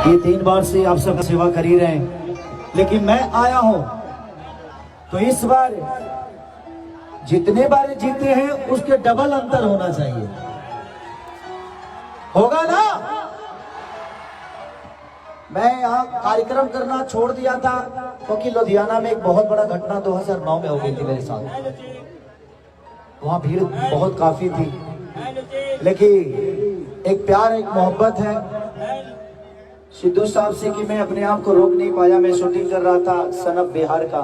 ये 3 बार से आप सबका सेवा कर ही रहे हैं, लेकिन मैं आया हूं तो इस बार जितने बार जीते हैं उसके डबल अंतर होना चाहिए। होगा ना? मैं यहाँ कार्यक्रम करना छोड़ दिया था क्योंकि लुधियाना में एक बहुत बड़ा घटना 2009 में हो गई थी मेरे साथ। वहां भीड़ बहुत काफी थी, लेकिन एक प्यार एक मोहब्बत है सिद्धू साहब से कि मैं अपने आप को रोक नहीं पाया। मैं शूटिंग कर रहा था सनब बिहार का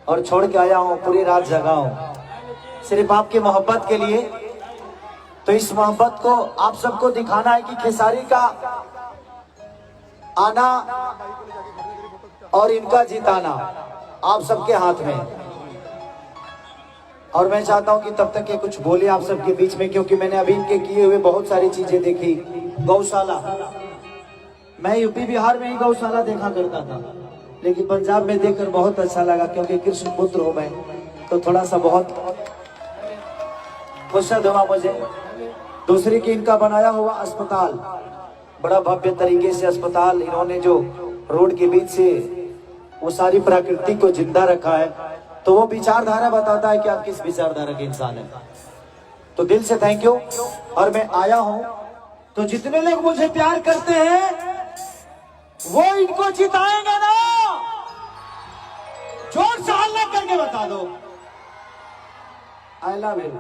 और छोड़ के आया हूँ, पूरी रात जगा हूँ सिर्फ आपकी मोहब्बत के लिए। तो इस मोहब्बत को आप सबको दिखाना है कि खेसारी का आना और इनका जिताना आप सबके हाथ में। और मैं चाहता हूं कि तब तक ये कुछ बोले आप सबके बीच में, क्योंकि मैंने अभी इनके किए हुए बहुत सारी चीजें देखी। गौशाला, मैं यूपी बिहार में ही गौशाला देखा करता था, लेकिन पंजाब में देखकर बहुत अच्छा लगा, क्योंकि कृष्ण पुत्र हूं मैं, तो थोड़ा सा बहुत खुशद हुआ मुझे। दूसरी की इनका बनाया हुआ अस्पताल, बड़ा भव्य तरीके से अस्पताल इन्होंने जो रोड के बीच से वो सारी प्रकृति को जिंदा रखा है, तो वो विचारधारा बताता है कि आप किस विचारधारा के इंसान हैं। तो दिल से थैंक यू। और मैं आया हूं तो जितने लोग मुझे प्यार करते हैं वो इनको जिताएंगे ना? जोर से हल्ला करके बता दो। I love you.